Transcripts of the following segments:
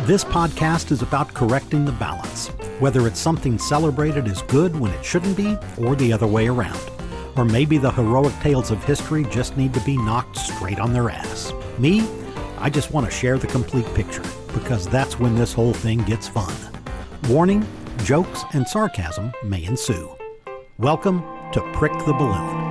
This podcast is about correcting the balance, whether it's something celebrated as good when it shouldn't be, or the other way around. Or maybe the heroic tales of history just need to be knocked straight on their ass. Me, I just want to share the complete picture, because that's when this whole thing gets fun. Warning, jokes and sarcasm may ensue. Welcome to Prick the Balloon.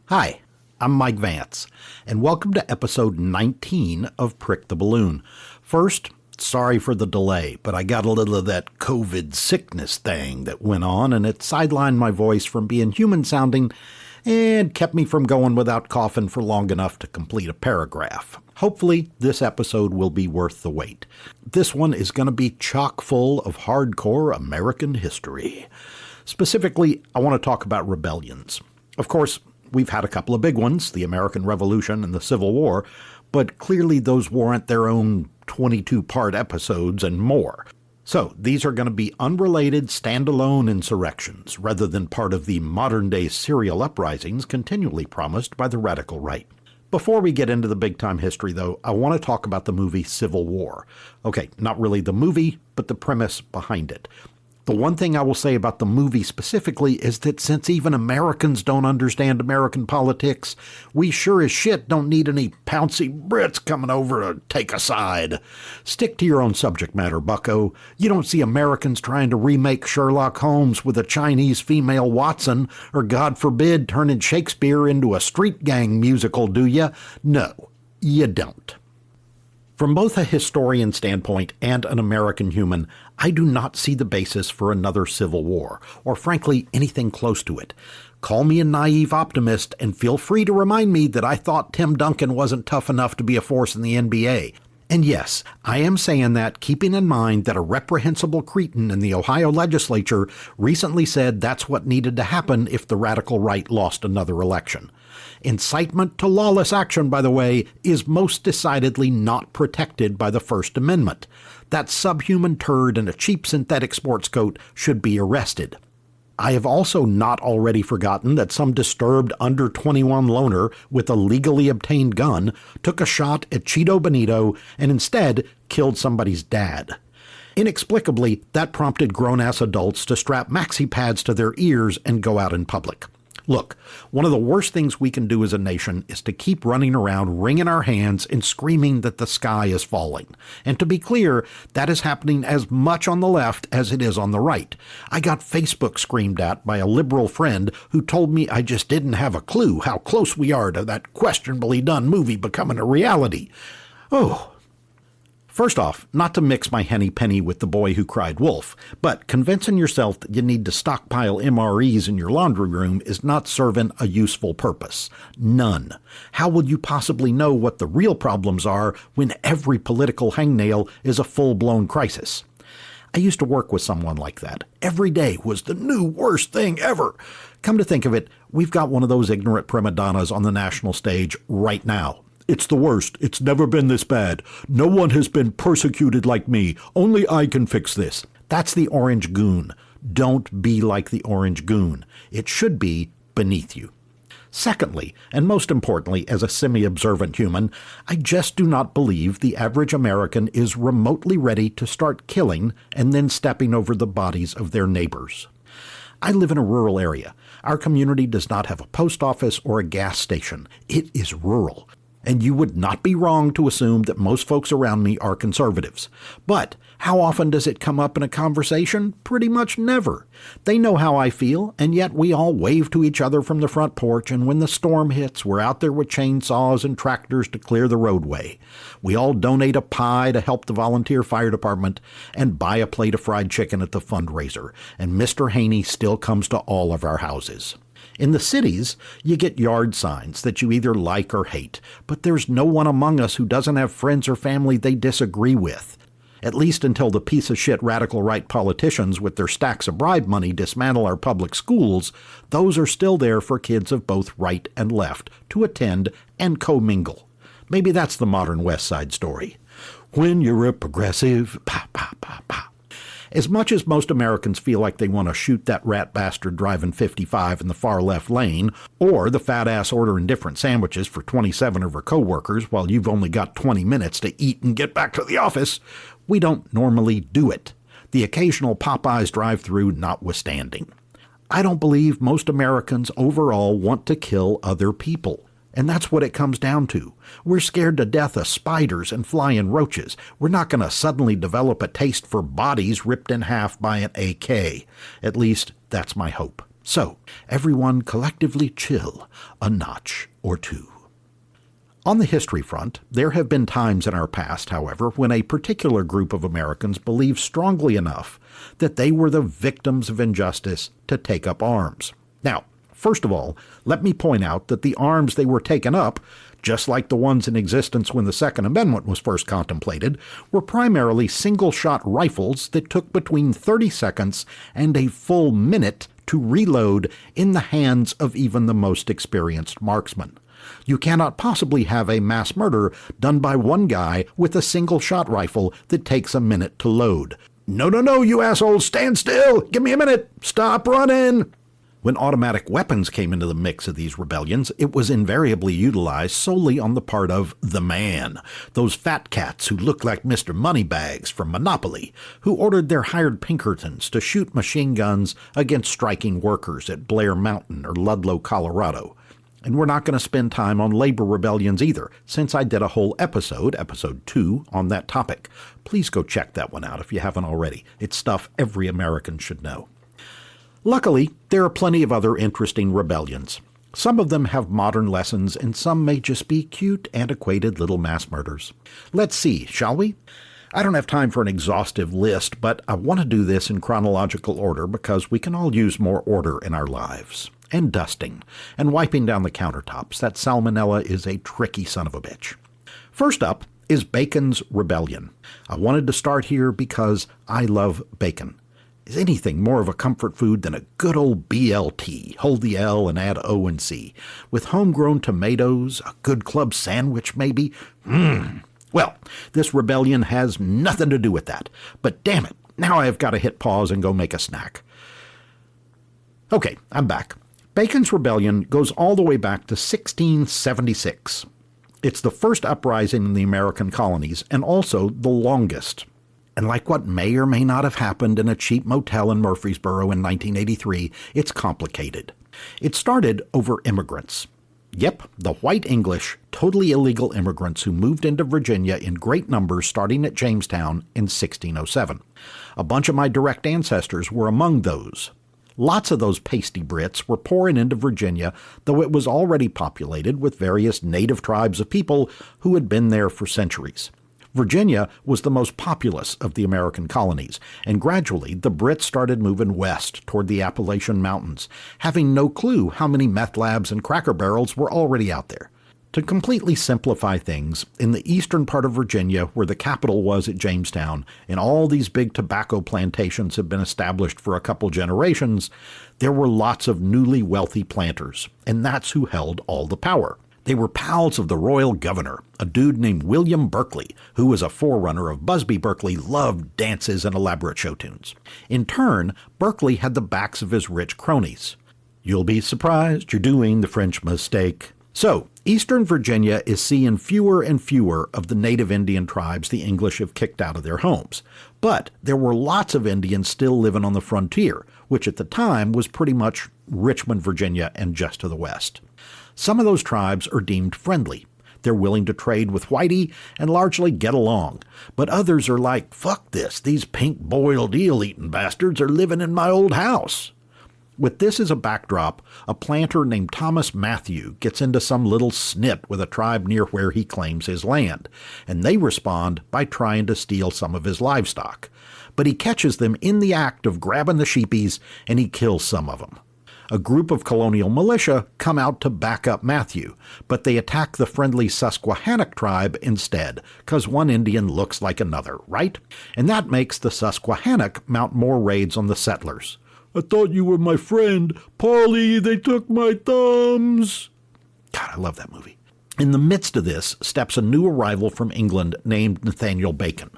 Hi, I'm Mike Vance, and welcome to episode 19 of Prick the Balloon. First, sorry for the delay, but I got a little of that COVID sickness thing that went on, and it sidelined my voice from being human-sounding and kept me from going without coughing for long enough to complete a paragraph. Hopefully, this episode will be worth the wait. This one is going to be chock full of hardcore American history. Specifically, I want to talk about rebellions. Of course, we've had a couple of big ones, the American Revolution and the Civil War, but clearly those warrant their own 22-part episodes and more. So these are going to be unrelated, standalone insurrections, rather than part of the modern-day serial uprisings continually promised by the radical right. Before we get into the big-time history, though, I want to talk about the movie Civil War. Okay, not really the movie, but the premise behind it. The one thing I will say about the movie specifically is that since even Americans don't understand American politics, we sure as shit don't need any pouncy Brits coming over to take a side. Stick to your own subject matter, bucko. You don't see Americans trying to remake Sherlock Holmes with a Chinese female Watson, or God forbid, turning Shakespeare into a street gang musical, do ya? No, you don't. From both a historian standpoint and an American human, I do not see the basis for another civil war, or frankly, anything close to it. Call me a naive optimist, and feel free to remind me that I thought Tim Duncan wasn't tough enough to be a force in the NBA. And yes, I am saying that keeping in mind that a reprehensible cretin in the Ohio legislature recently said that's what needed to happen if the radical right lost another election. Incitement to lawless action, by the way, is most decidedly not protected by the First Amendment. That subhuman turd in a cheap synthetic sports coat should be arrested. I have also not already forgotten that some disturbed under-21 loner with a legally obtained gun took a shot at Cheeto Benito and instead killed somebody's dad. Inexplicably, that prompted grown-ass adults to strap maxi pads to their ears and go out in public. Look, one of the worst things we can do as a nation is to keep running around wringing our hands and screaming that the sky is falling. And to be clear, that is happening as much on the left as it is on the right. I got Facebook screamed at by a liberal friend who told me I just didn't have a clue how close we are to that questionably done movie becoming a reality. Oh. First off, not to mix my henny penny with the boy who cried wolf, but convincing yourself that you need to stockpile MREs in your laundry room is not serving a useful purpose. None. How will you possibly know what the real problems are when every political hangnail is a full-blown crisis? I used to work with someone like that. Every day was the new worst thing ever. Come to think of it, we've got one of those ignorant prima donnas on the national stage right now. It's the worst. It's never been this bad. No one has been persecuted like me. Only I can fix this. That's the orange goon. Don't be like the orange goon. It should be beneath you. Secondly, and most importantly, as a semi-observant human, I just do not believe the average American is remotely ready to start killing and then stepping over the bodies of their neighbors. I live in a rural area. Our community does not have a post office or a gas station. It is rural. And you would not be wrong to assume that most folks around me are conservatives. But how often does it come up in a conversation? Pretty much never. They know how I feel, and yet we all wave to each other from the front porch, and when the storm hits, we're out there with chainsaws and tractors to clear the roadway. We all donate a pie to help the volunteer fire department and buy a plate of fried chicken at the fundraiser, and Mr. Haney still comes to all of our houses. In the cities, you get yard signs that you either like or hate, but there's no one among us who doesn't have friends or family they disagree with. At least until the piece-of-shit radical right politicians with their stacks of bribe money dismantle our public schools, those are still there for kids of both right and left to attend and commingle. Maybe that's the modern West Side Story. When you're a progressive, pa, pa, pa, pa. As much as most Americans feel like they want to shoot that rat bastard driving 55 in the far left lane, or the fat ass ordering different sandwiches for 27 of her coworkers while you've only got 20 minutes to eat and get back to the office, we don't normally do it. The occasional Popeyes drive-thru notwithstanding. I don't believe most Americans overall want to kill other people. And that's what it comes down to. We're scared to death of spiders and flying roaches. We're not going to suddenly develop a taste for bodies ripped in half by an AK. At least, that's my hope. So, everyone collectively chill a notch or two. On the history front, there have been times in our past, however, when a particular group of Americans believed strongly enough that they were the victims of injustice to take up arms. Now, first of all, let me point out that the arms they were taking up, just like the ones in existence when the Second Amendment was first contemplated, were primarily single-shot rifles that took between 30 seconds and a full minute to reload in the hands of even the most experienced marksman. You cannot possibly have a mass murder done by one guy with a single-shot rifle that takes a minute to load. No, you assholes, stand still! Give me a minute! Stop running! When automatic weapons came into the mix of these rebellions, it was invariably utilized solely on the part of the man, those fat cats who looked like Mr. Moneybags from Monopoly, who ordered their hired Pinkertons to shoot machine guns against striking workers at Blair Mountain or Ludlow, Colorado. And we're not going to spend time on labor rebellions either, since I did a whole episode 2, on that topic. Please go check that one out if you haven't already. It's stuff every American should know. Luckily, there are plenty of other interesting rebellions. Some of them have modern lessons, and some may just be cute, antiquated little mass murders. Let's see, shall we? I don't have time for an exhaustive list, but I want to do this in chronological order because we can all use more order in our lives. And dusting, and wiping down the countertops. That salmonella is a tricky son of a bitch. First up is Bacon's Rebellion. I wanted to start here because I love bacon. Is anything more of a comfort food than a good old BLT, hold the L and add O and C, with homegrown tomatoes, a good club sandwich maybe? Well, this rebellion has nothing to do with that, but damn it, now I've got to hit pause and go make a snack. Okay, I'm back. Bacon's Rebellion goes all the way back to 1676. It's the first uprising in the American colonies, and also the longest. And like what may or may not have happened in a cheap motel in Murfreesboro in 1983, it's complicated. It started over immigrants. Yep, the white English, totally illegal immigrants who moved into Virginia in great numbers starting at Jamestown in 1607. A bunch of my direct ancestors were among those. Lots of those pasty Brits were pouring into Virginia, though it was already populated with various native tribes of people who had been there for centuries. Virginia was the most populous of the American colonies, and gradually the Brits started moving west toward the Appalachian Mountains, having no clue how many meth labs and Cracker Barrels were already out there. To completely simplify things, in the eastern part of Virginia, where the capital was at Jamestown, and all these big tobacco plantations had been established for a couple generations, there were lots of newly wealthy planters, and that's who held all the power. They were pals of the royal governor, a dude named William Berkeley, who was a forerunner of Busby Berkeley, loved dances and elaborate show tunes. In turn, Berkeley had the backs of his rich cronies. You'll be surprised you're doing the French mistake. So, eastern Virginia is seeing fewer and fewer of the native Indian tribes the English have kicked out of their homes. But there were lots of Indians still living on the frontier, which at the time was pretty much Richmond, Virginia, and just to the west. Some of those tribes are deemed friendly. They're willing to trade with Whitey and largely get along. But others are like, fuck this, these pink boiled eel-eating bastards are living in my old house. With this as a backdrop, a planter named Thomas Matthew gets into some little snit with a tribe near where he claims his land, and they respond by trying to steal some of his livestock. But he catches them in the act of grabbing the sheepies, and he kills some of them. A group of colonial militia come out to back up Matthew, but they attack the friendly Susquehannock tribe instead, because one Indian looks like another, right? And that makes the Susquehannock mount more raids on the settlers. I thought you were my friend. Polly, they took my thumbs. God, I love that movie. In the midst of this steps a new arrival from England named Nathaniel Bacon.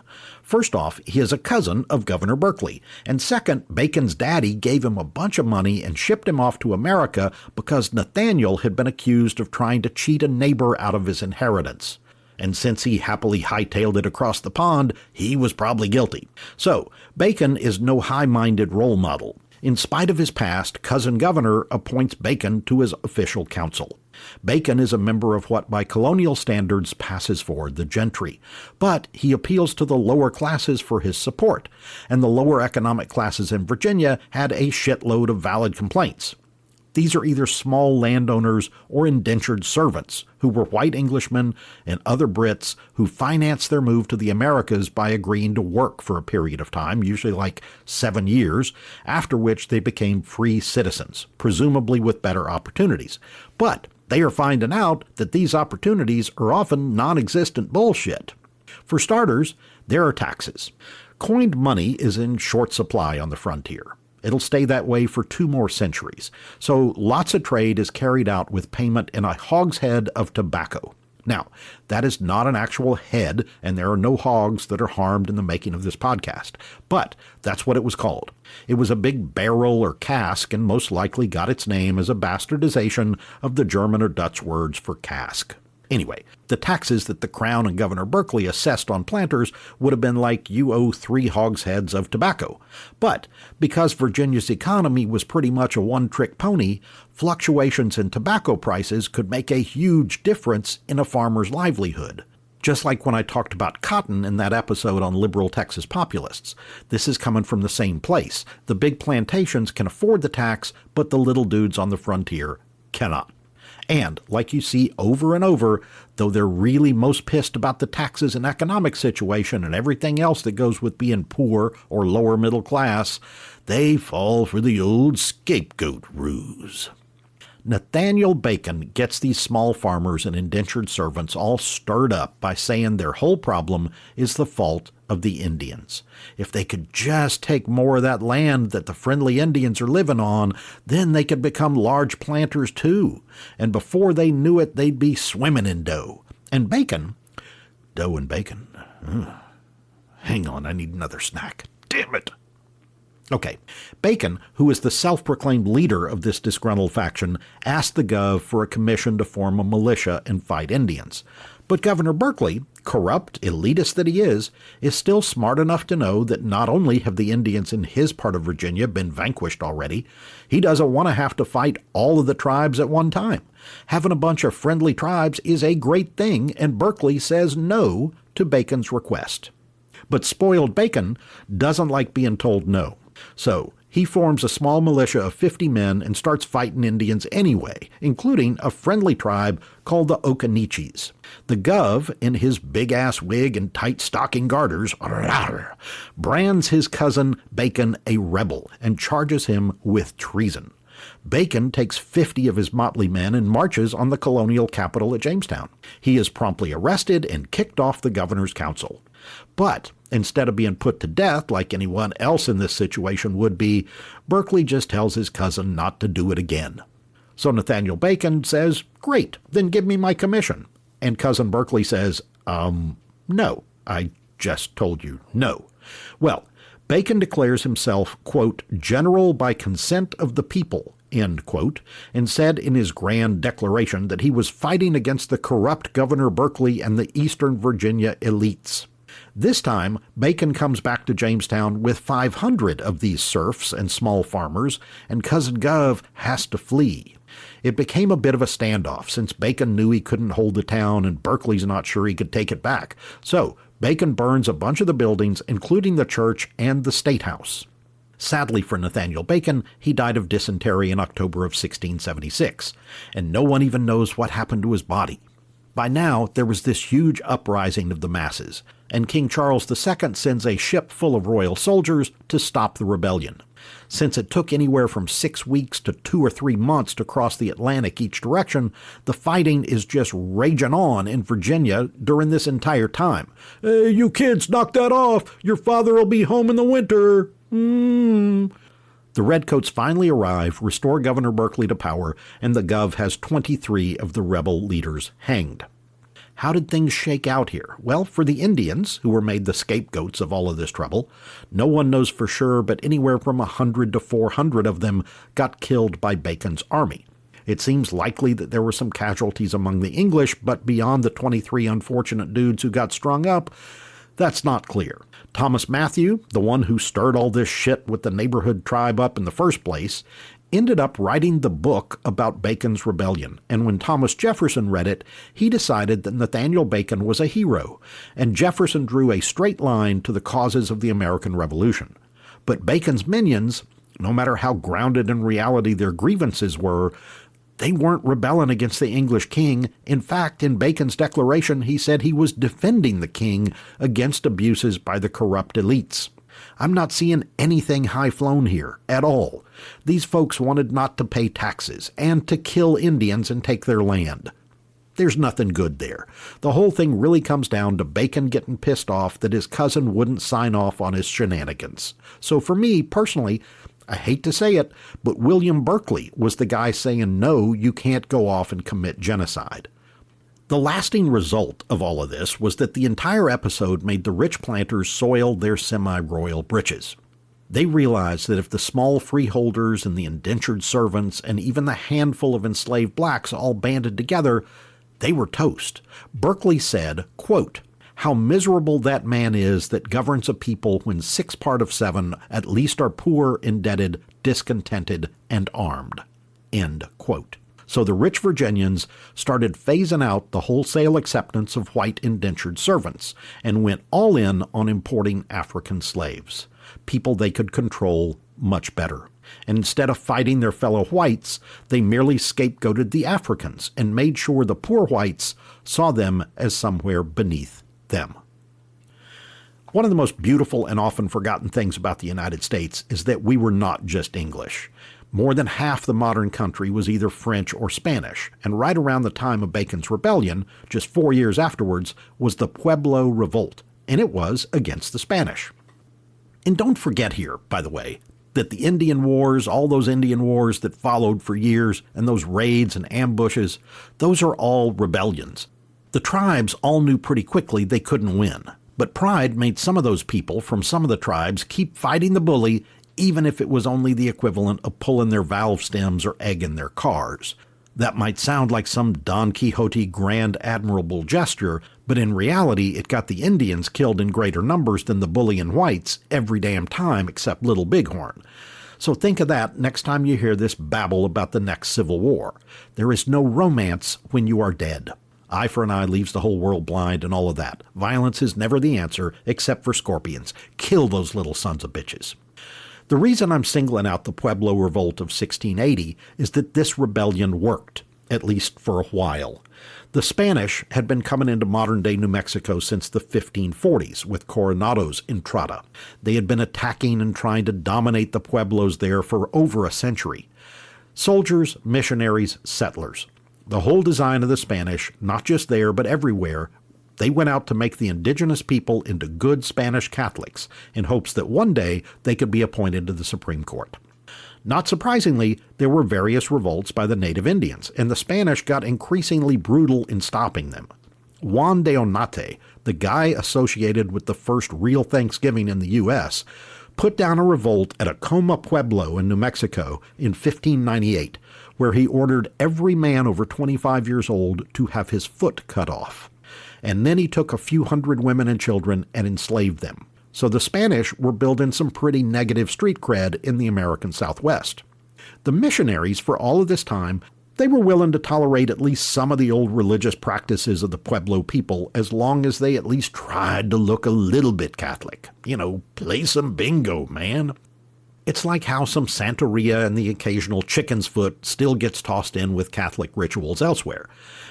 First off, he is a cousin of Governor Berkeley, and second, Bacon's daddy gave him a bunch of money and shipped him off to America because Nathaniel had been accused of trying to cheat a neighbor out of his inheritance. And since he happily hightailed it across the pond, he was probably guilty. So, Bacon is no high-minded role model. In spite of his past, Cousin Governor appoints Bacon to his official council. Bacon is a member of what by colonial standards passes for the gentry, but he appeals to the lower classes for his support, and the lower economic classes in Virginia had a shitload of valid complaints. These are either small landowners or indentured servants who were white Englishmen and other Brits who financed their move to the Americas by agreeing to work for a period of time, usually like 7 years, after which they became free citizens, presumably with better opportunities. But they are finding out that these opportunities are often non-existent bullshit. For starters, there are taxes. Coined money is in short supply on the frontier. It'll stay that way for 2 more centuries, so lots of trade is carried out with payment in a hogshead of tobacco. Now, that is not an actual head, and there are no hogs that are harmed in the making of this podcast, but that's what it was called. It was a big barrel or cask, and most likely got its name as a bastardization of the German or Dutch words for cask. Anyway, the taxes that the Crown and Governor Berkeley assessed on planters would have been like, you owe 3 hogsheads of tobacco. But because Virginia's economy was pretty much a one-trick pony, fluctuations in tobacco prices could make a huge difference in a farmer's livelihood. Just like when I talked about cotton in that episode on liberal Texas populists. This is coming from the same place. The big plantations can afford the tax, but the little dudes on the frontier cannot. And, like you see over and over, though they're really most pissed about the taxes and economic situation and everything else that goes with being poor or lower middle class, they fall for the old scapegoat ruse. Nathaniel Bacon gets these small farmers and indentured servants all stirred up by saying their whole problem is the fault of the Indians. If they could just take more of that land that the friendly Indians are living on, then they could become large planters too. And before they knew it, they'd be swimming in dough. And bacon, dough and bacon. Hang on, I need another snack. Damn it. Okay, Bacon, who is the self-proclaimed leader of this disgruntled faction, asked the Gov for a commission to form a militia and fight Indians. But Governor Berkeley, corrupt, elitist that he is still smart enough to know that not only have the Indians in his part of Virginia been vanquished already, he doesn't want to have to fight all of the tribes at one time. Having a bunch of friendly tribes is a great thing, and Berkeley says no to Bacon's request. But spoiled Bacon doesn't like being told no. So he forms a small militia of 50 men and starts fighting Indians anyway, including a friendly tribe called the Occaneechees. The Gov, in his big-ass wig and tight stocking garters, brands his cousin Bacon a rebel and charges him with treason. Bacon takes 50 of his motley men and marches on the colonial capital at Jamestown. He is promptly arrested and kicked off the governor's council. But instead of being put to death like anyone else in this situation would be, Berkeley just tells his cousin not to do it again. So Nathaniel Bacon says, "Great, then give me my commission." And Cousin Berkeley says, no, I just told you no. Well, Bacon declares himself, quote, "general by consent of the people," end quote, and said in his grand declaration that he was fighting against the corrupt Governor Berkeley and the Eastern Virginia elites. This time, Bacon comes back to Jamestown with 500 of these serfs and small farmers, and Cousin Gov has to flee. It became a bit of a standoff, since Bacon knew he couldn't hold the town and Berkeley's not sure he could take it back. So, Bacon burns a bunch of the buildings, including the church and the State House. Sadly for Nathaniel Bacon, he died of dysentery in October of 1676, and no one even knows what happened to his body. By now, there was this huge uprising of the masses, and King Charles II sends a ship full of royal soldiers to stop the rebellion. Since it took anywhere from 6 weeks to 2 or 3 months to cross the Atlantic each direction, the fighting is just raging on in Virginia during this entire time. "Hey, you kids, knock that off! Your father will be home in the winter!" The Redcoats finally arrive, restore Governor Berkeley to power, and the Gov has 23 of the rebel leaders hanged. How did things shake out here? Well, for the Indians, who were made the scapegoats of all of this trouble, no one knows for sure, but anywhere from 100 to 400 of them got killed by Bacon's army. It seems likely that there were some casualties among the English, but beyond the 23 unfortunate dudes who got strung up, that's not clear. Thomas Matthew, the one who stirred all this shit with the neighborhood tribe up in the first place, ended up writing the book about Bacon's rebellion, and when Thomas Jefferson read it, he decided that Nathaniel Bacon was a hero, and Jefferson drew a straight line to the causes of the American Revolution. But Bacon's minions, no matter how grounded in reality their grievances were, they weren't rebelling against the English king. In fact, in Bacon's declaration, he said he was defending the king against abuses by the corrupt elites. I'm not seeing anything high-flown here at all. These folks wanted not to pay taxes and to kill Indians and take their land. There's nothing good there. The whole thing really comes down to Bacon getting pissed off that his cousin wouldn't sign off on his shenanigans. So for me, personally, I hate to say it, but William Berkeley was the guy saying, no, you can't go off and commit genocide. The lasting result of all of this was that the entire episode made the rich planters soil their semi-royal britches. They realized that if the small freeholders and the indentured servants and even the handful of enslaved blacks all banded together, they were toast. Berkeley said, quote, "How miserable that man is that governs a people when 6 part of 7 at least are poor, indebted, discontented, and armed." End quote. So the rich Virginians started phasing out the wholesale acceptance of white indentured servants and went all in on importing African slaves, people they could control much better. And instead of fighting their fellow whites, they merely scapegoated the Africans and made sure the poor whites saw them as somewhere beneath them. One of the most beautiful and often forgotten things about the United States is that we were not just English. More than half the modern country was either French or Spanish, and right around the time of Bacon's Rebellion, just 4 years afterwards, was the Pueblo Revolt, and it was against the Spanish. And don't forget here, by the way, that the Indian Wars, all those Indian Wars that followed for years, and those raids and ambushes, those are all rebellions. The tribes all knew pretty quickly they couldn't win, but pride made some of those people from some of the tribes keep fighting the bully, even if it was only the equivalent of pulling their valve stems or egging their cars. That might sound like some Don Quixote grand admirable gesture, but in reality it got the Indians killed in greater numbers than the bullying whites every damn time except Little Bighorn. So think of that next time you hear this babble about the next Civil War. There is no romance when you are dead. Eye for an eye leaves the whole world blind and all of that. Violence is never the answer, except for scorpions. Kill those little sons of bitches. The reason I'm singling out the Pueblo Revolt of 1680 is that this rebellion worked, at least for a while. The Spanish had been coming into modern-day New Mexico since the 1540s with Coronado's Entrada. They had been attacking and trying to dominate the pueblos there for over a century. Soldiers, missionaries, settlers. The whole design of the Spanish, not just there but everywhere, they went out to make the indigenous people into good Spanish Catholics in hopes that one day they could be appointed to the Supreme Court. Not surprisingly, there were various revolts by the native Indians, and the Spanish got increasingly brutal in stopping them. Juan de Onate, the guy associated with the first real Thanksgiving in the U.S., put down a revolt at Acoma Pueblo in New Mexico in 1598, where he ordered every man over 25 years old to have his foot cut off. And then he took a few hundred women and children and enslaved them. So the Spanish were building some pretty negative street cred in the American Southwest. The missionaries, for all of this time, they were willing to tolerate at least some of the old religious practices of the Pueblo people as long as they at least tried to look a little bit Catholic. You know, play some bingo, man. It's like how some Santeria and the occasional chicken's foot still gets tossed in with Catholic rituals elsewhere.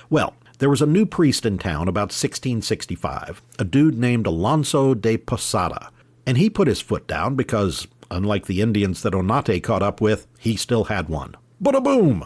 Well, there was a new priest in town about 1665, a dude named Alonso de Posada, and he put his foot down because, unlike the Indians that Onate caught up with, he still had one. Bada-boom!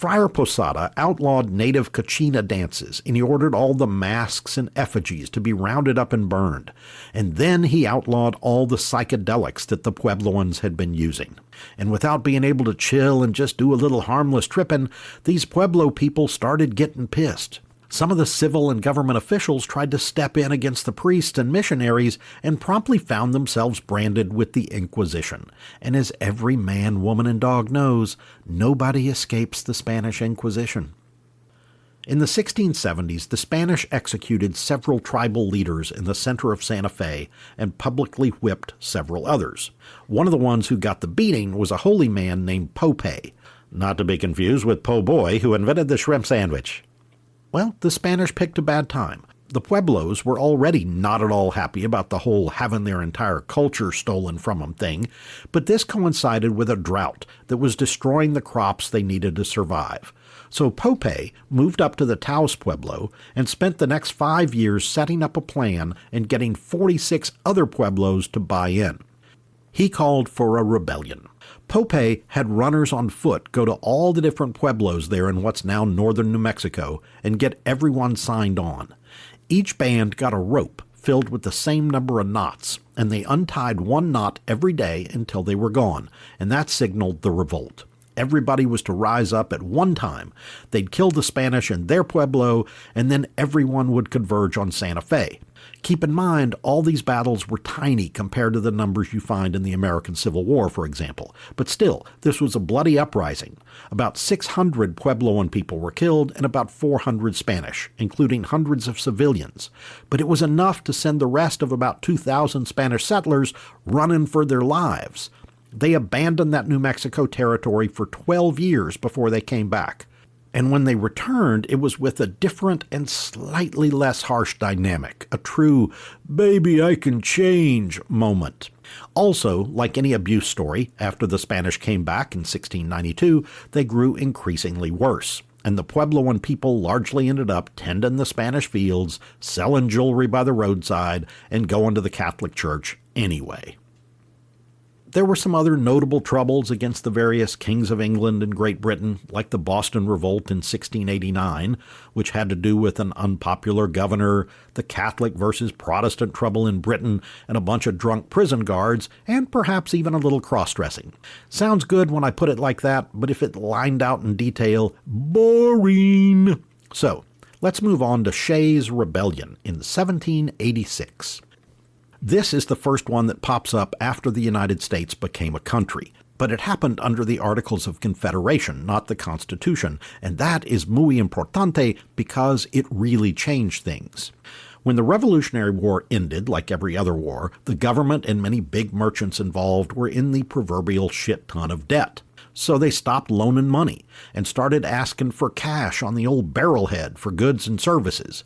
Friar Posada outlawed native Kachina dances, and he ordered all the masks and effigies to be rounded up and burned. And then he outlawed all the psychedelics that the Puebloans had been using. And without being able to chill and just do a little harmless tripping, these Pueblo people started getting pissed. Some of the civil and government officials tried to step in against the priests and missionaries and promptly found themselves branded with the Inquisition. And as every man, woman, and dog knows, nobody escapes the Spanish Inquisition. In the 1670s, the Spanish executed several tribal leaders in the center of Santa Fe and publicly whipped several others. One of the ones who got the beating was a holy man named Pope, not to be confused with Po' Boy, who invented the shrimp sandwich. Well, the Spanish picked a bad time. The Pueblos were already not at all happy about the whole having their entire culture stolen from them thing, but this coincided with a drought that was destroying the crops they needed to survive. So Pope moved up to the Taos Pueblo and spent the next 5 years setting up a plan and getting 46 other Pueblos to buy in. He called for a rebellion. Pope had runners on foot go to all the different pueblos there in what's now northern New Mexico and get everyone signed on. Each band got a rope filled with the same number of knots, and they untied one knot every day until they were gone, and that signaled the revolt. Everybody was to rise up at one time. They'd kill the Spanish in their pueblo, and then everyone would converge on Santa Fe. Keep in mind, all these battles were tiny compared to the numbers you find in the American Civil War, for example. But still, this was a bloody uprising. About 600 Puebloan people were killed and about 400 Spanish, including hundreds of civilians. But it was enough to send the rest of about 2,000 Spanish settlers running for their lives. They abandoned that New Mexico territory for 12 years before they came back. And when they returned, it was with a different and slightly less harsh dynamic, a true, baby, I can change moment. Also, like any abuse story, after the Spanish came back in 1692, they grew increasingly worse. And the Puebloan people largely ended up tending the Spanish fields, selling jewelry by the roadside, and going to the Catholic Church anyway. There were some other notable troubles against the various kings of England and Great Britain, like the Boston Revolt in 1689, which had to do with an unpopular governor, the Catholic versus Protestant trouble in Britain, and a bunch of drunk prison guards, and perhaps even a little cross-dressing. Sounds good when I put it like that, but if it lined out in detail, boring. So, let's move on to Shays' Rebellion in 1786. This is the first one that pops up after the United States became a country, but it happened under the Articles of Confederation, not the Constitution, and that is muy importante because it really changed things. When the Revolutionary War ended, like every other war, the government and many big merchants involved were in the proverbial shit ton of debt. So they stopped loaning money and started asking for cash on the old barrelhead for goods and services.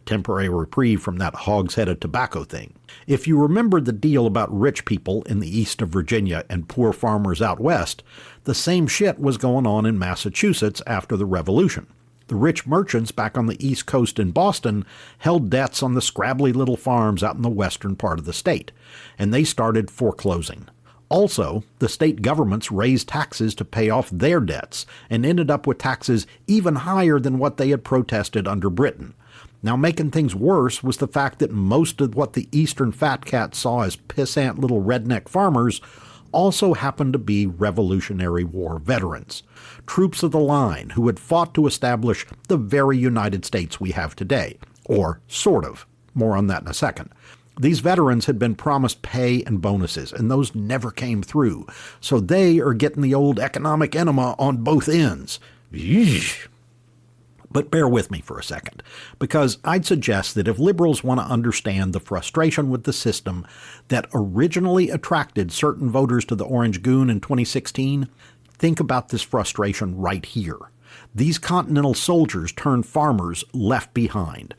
Temporary reprieve from that hogsheaded tobacco thing. If you remember the deal about rich people in the east of Virginia and poor farmers out west, the same shit was going on in Massachusetts after the Revolution. The rich merchants back on the East Coast in Boston held debts on the scrabbly little farms out in the western part of the state, and they started foreclosing. Also, the state governments raised taxes to pay off their debts and ended up with taxes even higher than what they had protested under Britain. Now, making things worse was the fact that most of what the eastern fat cats saw as pissant little redneck farmers also happened to be Revolutionary War veterans, troops of the line who had fought to establish the very United States we have today, or sort of. More on that in a second. These veterans had been promised pay and bonuses, and those never came through, so they are getting the old economic enema on both ends. Yeesh. But bear with me for a second, because I'd suggest that if liberals want to understand the frustration with the system that originally attracted certain voters to the Orange Goon in 2016, think about this frustration right here. These Continental soldiers turned farmers left behind.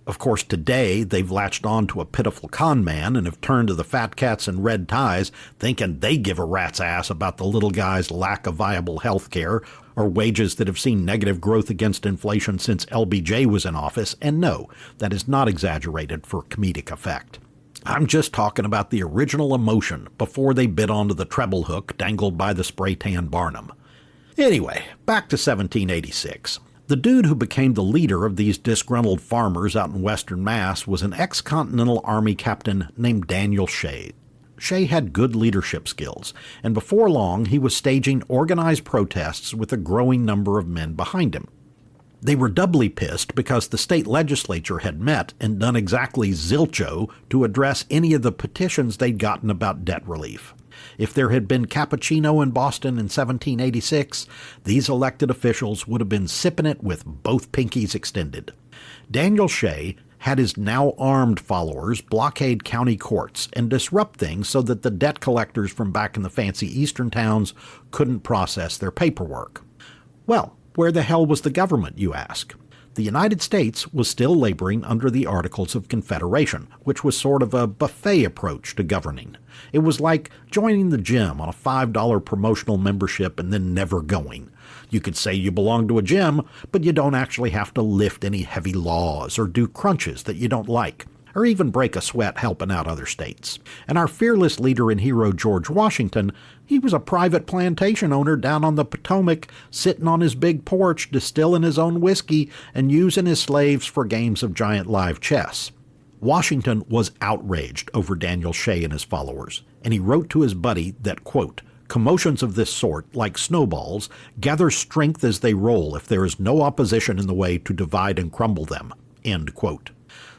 Of course, today they've latched on to a pitiful con man and have turned to the fat cats in red ties, thinking they give a rat's ass about the little guy's lack of viable health care or wages that have seen negative growth against inflation since LBJ was in office, and no, that is not exaggerated for comedic effect. I'm just talking about the original emotion before they bit onto the treble hook dangled by the spray-tan Barnum. Anyway, back to 1786. The dude who became the leader of these disgruntled farmers out in western Mass was an ex-Continental Army captain named Daniel Shay. Shay had good leadership skills, and before long he was staging organized protests with a growing number of men behind him. They were doubly pissed because the state legislature had met and done exactly zilcho to address any of the petitions they'd gotten about debt relief. If there had been cappuccino in Boston in 1786, these elected officials would have been sipping it with both pinkies extended. Daniel Shea had his now armed followers blockade county courts and disrupt things so that the debt collectors from back in the fancy eastern towns couldn't process their paperwork. Well, where the hell was the government, you ask? The United States was still laboring under the Articles of Confederation, which was sort of a buffet approach to governing. It was like joining the gym on a $5 promotional membership and then never going. You could say you belong to a gym, but you don't actually have to lift any heavy laws or do crunches that you don't like, or even break a sweat helping out other states. And our fearless leader and hero George Washington, he was a private plantation owner down on the Potomac, sitting on his big porch, distilling his own whiskey and using his slaves for games of giant live chess. Washington was outraged over Daniel Shea and his followers, and he wrote to his buddy that, quote, "Commotions of this sort, like snowballs, gather strength as they roll if there is no opposition in the way to divide and crumble them," end quote.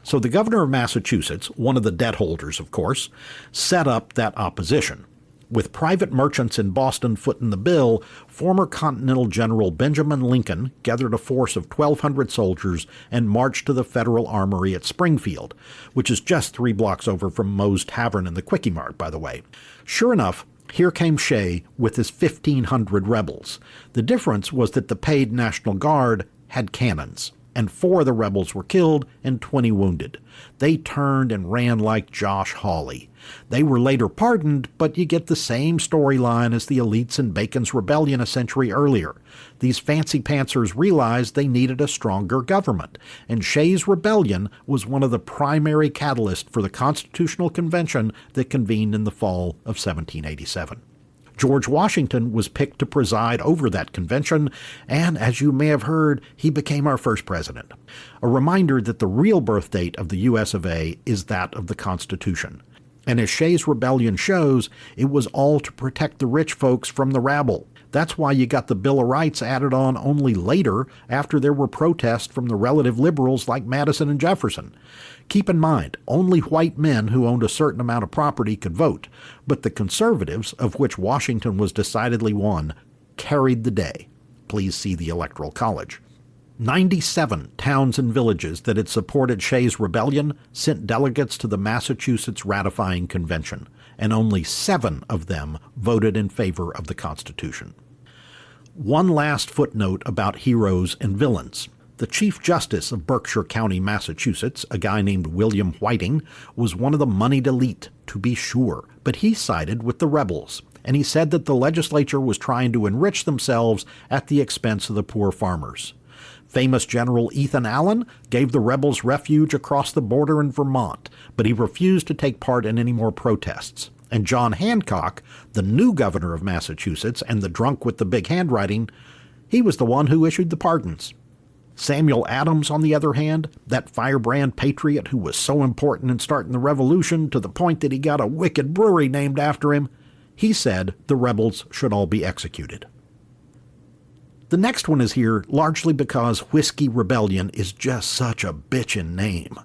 So the governor of Massachusetts, one of the debt holders, of course, set up that opposition. With private merchants in Boston footing the bill, former Continental General Benjamin Lincoln gathered a force of 1,200 soldiers and marched to the Federal Armory at Springfield, which is just 3 blocks over from Moe's Tavern and the Quickie Mart, by the way. Sure enough, here came Shea with his 1,500 rebels. The difference was that the paid National Guard had cannons, and 4 of the rebels were killed and 20 wounded. They turned and ran like Josh Hawley. They were later pardoned, but you get the same storyline as the elites in Bacon's rebellion a century earlier. These fancy pantsers realized they needed a stronger government, and Shea's rebellion was one of the primary catalysts for the Constitutional Convention that convened in the fall of 1787. George Washington was picked to preside over that convention, and as you may have heard, he became our first president. A reminder that the real birth date of the US of A is that of the Constitution. And as Shea's rebellion shows, it was all to protect the rich folks from the rabble. That's why you got the Bill of Rights added on only later, after there were protests from the relative liberals like Madison and Jefferson. Keep in mind, only white men who owned a certain amount of property could vote, but the conservatives, of which Washington was decidedly one, carried the day. Please see the Electoral College. 97 towns and villages that had supported Shea's rebellion sent delegates to the Massachusetts ratifying convention, and only 7 of them voted in favor of the Constitution. One last footnote about heroes and villains. The Chief Justice of Berkshire County, Massachusetts, a guy named William Whiting, was one of the moneyed elite, to be sure, but he sided with the rebels, and he said that the legislature was trying to enrich themselves at the expense of the poor farmers. Famous General Ethan Allen gave the rebels refuge across the border in Vermont, but he refused to take part in any more protests. And John Hancock, the new governor of Massachusetts and the drunk with the big handwriting, he was the one who issued the pardons. Samuel Adams, on the other hand, that firebrand patriot who was so important in starting the revolution to the point that he got a wicked brewery named after him, he said the rebels should all be executed. The next one is here largely because Whiskey Rebellion is just such a bitchin' name.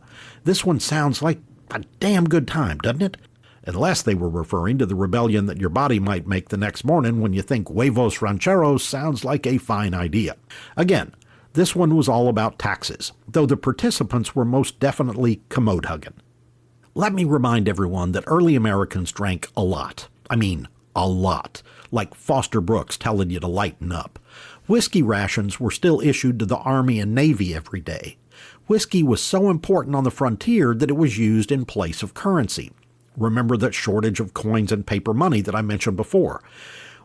This one sounds like a damn good time, doesn't it? Unless they were referring to the rebellion that your body might make the next morning when you think huevos rancheros sounds like a fine idea. Again, this one was all about taxes, though the participants were most definitely commode-hugging. Let me remind everyone that early Americans drank a lot. I mean, a lot. Like Foster Brooks telling you to lighten up. Whiskey rations were still issued to the Army and Navy every day. Whiskey was so important on the frontier that it was used in place of currency. Remember that shortage of coins and paper money that I mentioned before.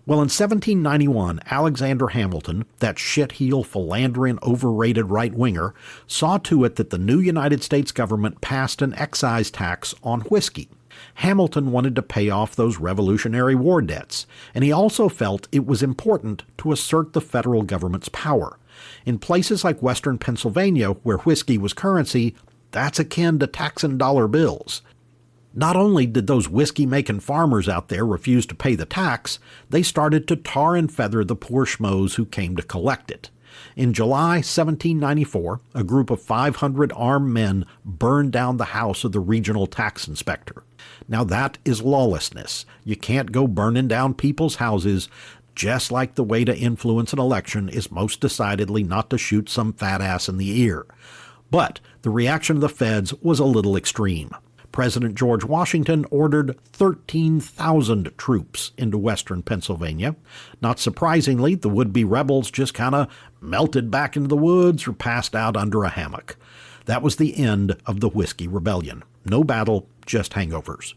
Well, in 1791, Alexander Hamilton, that shit-heel, philandering, overrated right-winger, saw to it that the new United States government passed an excise tax on whiskey. Hamilton wanted to pay off those Revolutionary War debts, and he also felt it was important to assert the federal government's power. In places like western Pennsylvania, where whiskey was currency, that's akin to taxing dollar bills. Not only did those whiskey-making farmers out there refuse to pay the tax, they started to tar and feather the poor schmoes who came to collect it. In July 1794, a group of 500 armed men burned down the house of the regional tax inspector. Now that is lawlessness. You can't go burning down people's houses, just like the way to influence an election is most decidedly not to shoot some fat ass in the ear. But the reaction of the feds was a little extreme. President George Washington ordered 13,000 troops into western Pennsylvania. Not surprisingly, the would-be rebels just kind of melted back into the woods or passed out under a hammock. That was the end of the Whiskey Rebellion. No battle, just hangovers.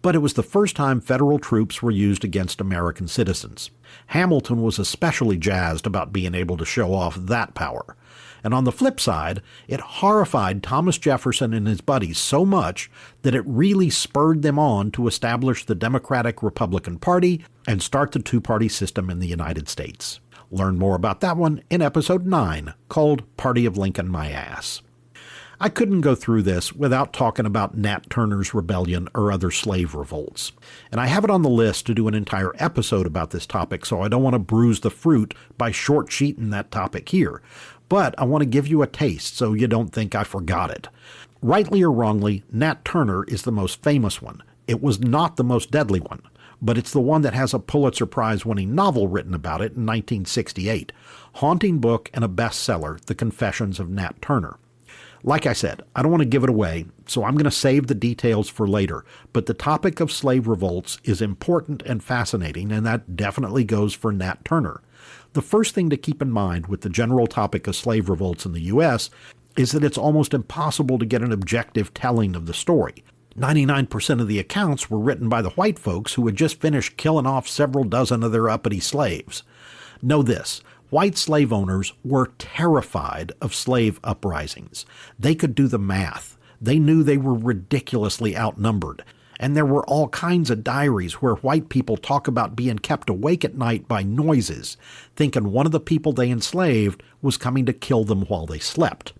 But it was the first time federal troops were used against American citizens. Hamilton was especially jazzed about being able to show off that power. And on the flip side, it horrified Thomas Jefferson and his buddies so much that it really spurred them on to establish the Democratic-Republican Party and start the two-party system in the United States. Learn more about that one in episode 9, called Party of Lincoln My Ass. I couldn't go through this without talking about Nat Turner's rebellion or other slave revolts. And I have it on the list to do an entire episode about this topic, so I don't want to bruise the fruit by short-sheeting that topic here. But I want to give you a taste so you don't think I forgot it. Rightly or wrongly, Nat Turner is the most famous one. It was not the most deadly one, but it's the one that has a Pulitzer Prize-winning novel written about it in 1968. Haunting book and a bestseller, The Confessions of Nat Turner. Like I said, I don't want to give it away, so I'm going to save the details for later, but the topic of slave revolts is important and fascinating, and that definitely goes for Nat Turner. The first thing to keep in mind with the general topic of slave revolts in the U.S. is that it's almost impossible to get an objective telling of the story. 99% of the accounts were written by the white folks who had just finished killing off several dozen of their uppity slaves. Know this. White slave owners were terrified of slave uprisings. They could do the math. They knew they were ridiculously outnumbered. And there were all kinds of diaries where white people talk about being kept awake at night by noises, thinking one of the people they enslaved was coming to kill them while they slept.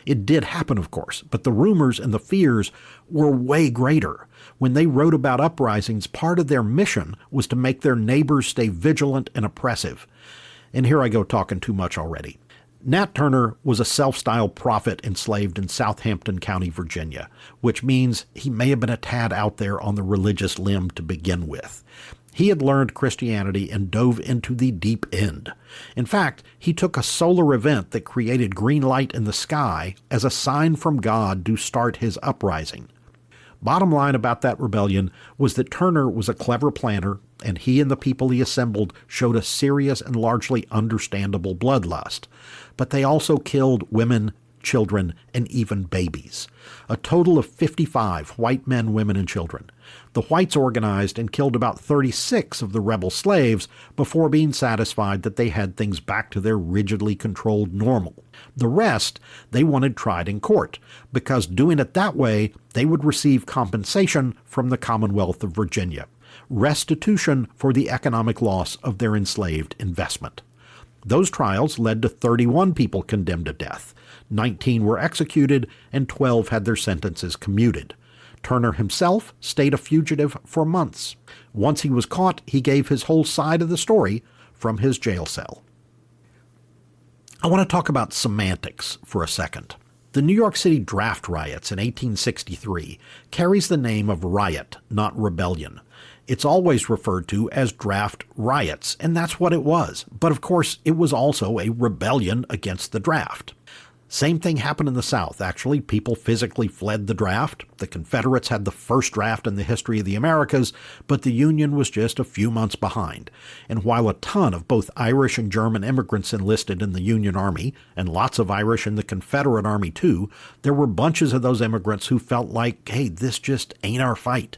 It did happen, of course, but the rumors and the fears were way greater. When they wrote about uprisings, part of their mission was to make their neighbors stay vigilant and oppressive. And here I go talking too much already. Nat Turner was a self-styled prophet enslaved in Southampton County, Virginia, which means he may have been a tad out there on the religious limb to begin with. He had learned Christianity and dove into the deep end. In fact, he took a solar event that created green light in the sky as a sign from God to start his uprising. Bottom line about that rebellion was that Turner was a clever planner, and he and the people he assembled showed a serious and largely understandable bloodlust. But they also killed women, children, and even babies. A total of 55 white men, women, and children. The whites organized and killed about 36 of the rebel slaves before being satisfied that they had things back to their rigidly controlled normal. The rest they wanted tried in court, because doing it that way, they would receive compensation from the Commonwealth of Virginia. Restitution for the economic loss of their enslaved investment. Those trials led to 31 people condemned to death. 19 were executed, and 12 had their sentences commuted. Turner himself stayed a fugitive for months. Once he was caught, he gave his whole side of the story from his jail cell. I want to talk about semantics for a second. The New York City draft riots in 1863 carries the name of riot, not rebellion. It's always referred to as draft riots, and that's what it was. But of course, it was also a rebellion against the draft. Same thing happened in the South, actually. People physically fled the draft. The Confederates had the first draft in the history of the Americas, but the Union was just a few months behind. And while a ton of both Irish and German immigrants enlisted in the Union Army, and lots of Irish in the Confederate Army too, there were bunches of those immigrants who felt like, hey, this just ain't our fight.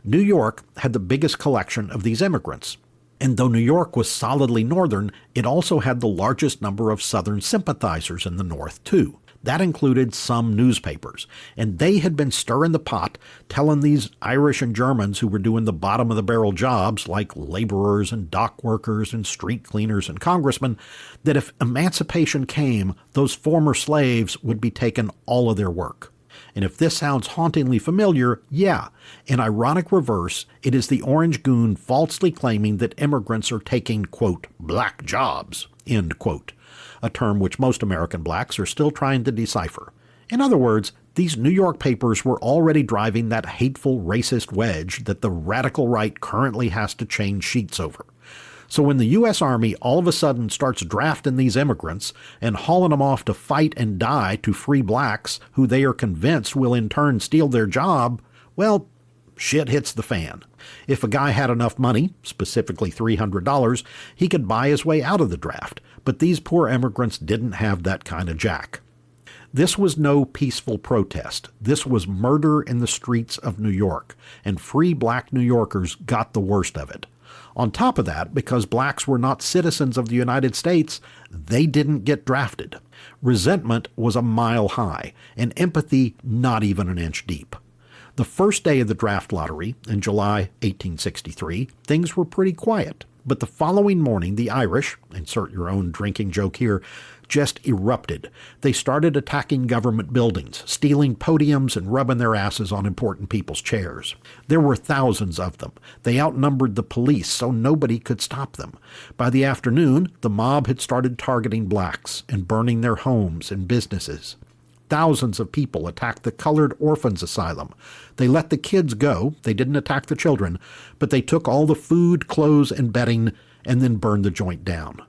New York had the biggest collection of these immigrants. And though New York was solidly Northern, it also had the largest number of Southern sympathizers in the North, too. That included some newspapers, and they had been stirring the pot, telling these Irish and Germans who were doing the bottom-of-the-barrel jobs, like laborers and dock workers and street cleaners and congressmen, that if emancipation came, those former slaves would be taken all of their work. And if this sounds hauntingly familiar, yeah, in ironic reverse, it is the orange goon falsely claiming that immigrants are taking, quote, black jobs, end quote. a term which most American blacks are still trying to decipher. In other words, these New York papers were already driving that hateful racist wedge that the radical right currently has to change sheets over. So when the U.S. Army all of a sudden starts drafting these immigrants and hauling them off to fight and die to free blacks who they are convinced will in turn steal their job, well, shit hits the fan. If a guy had enough money, specifically $300, he could buy his way out of the draft. But these poor immigrants didn't have that kind of jack. This was no peaceful protest. This was murder in the streets of New York, and free black New Yorkers got the worst of it. On top of that, because blacks were not citizens of the United States, they didn't get drafted. Resentment was a mile high, and empathy not even an inch deep. The first day of the draft lottery, in July 1863, things were pretty quiet. But the following morning, the Irish, insert your own drinking joke here, just erupted. They started attacking government buildings, stealing podiums and rubbing their asses on important people's chairs. There were thousands of them. They outnumbered the police, so nobody could stop them. By the afternoon, the mob had started targeting blacks and burning their homes and businesses. Thousands of people attacked the Colored Orphans Asylum. They let the kids go. They didn't attack the children, but they took all the food, clothes, and bedding and then burned the joint down.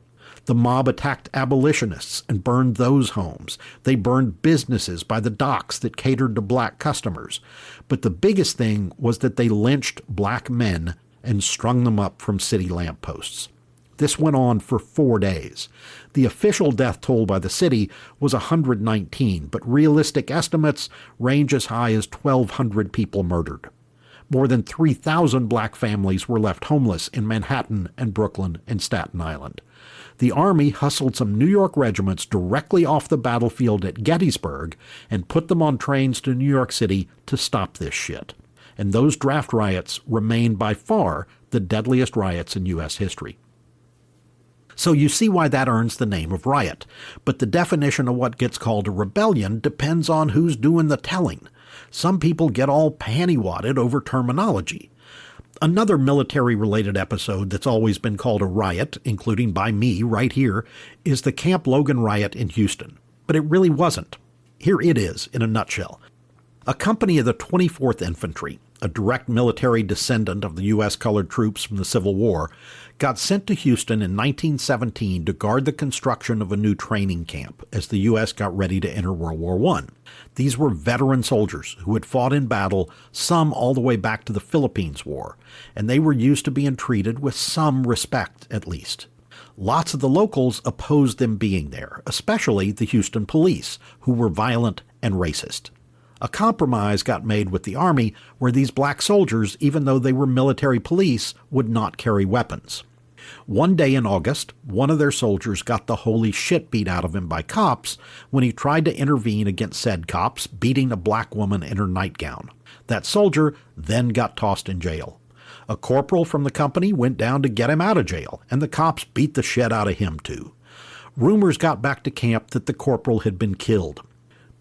The mob attacked abolitionists and burned those homes. They burned businesses by the docks that catered to black customers. But the biggest thing was that they lynched black men and strung them up from city lampposts. This went on for 4 days. The official death toll by the city was 119, but realistic estimates range as high as 1,200 people murdered. More than 3,000 black families were left homeless in Manhattan and Brooklyn and Staten Island. The Army hustled some New York regiments directly off the battlefield at Gettysburg and put them on trains to New York City to stop this shit. And those draft riots remain by far the deadliest riots in U.S. history. So you see why that earns the name of riot. But the definition of what gets called a rebellion depends on who's doing the telling. Some people get all panty-wadded over terminology. Another military-related episode that's always been called a riot, including by me right here, is the Camp Logan riot in Houston. But it really wasn't. Here it is in a nutshell. A company of the 24th Infantry, a direct military descendant of the U.S. colored troops from the Civil War, got sent to Houston in 1917 to guard the construction of a new training camp as the U.S. got ready to enter World War I. These were veteran soldiers who had fought in battle, some all the way back to the Philippines War, and they were used to being treated with some respect, at least. Lots of the locals opposed them being there, especially the Houston police, who were violent and racist. A compromise got made with the Army where these black soldiers, even though they were military police, would not carry weapons. One day in August, one of their soldiers got the holy shit beat out of him by cops when he tried to intervene against said cops, beating a black woman in her nightgown. That soldier then got tossed in jail. A corporal from the company went down to get him out of jail, and the cops beat the shit out of him too. Rumors got back to camp that the corporal had been killed.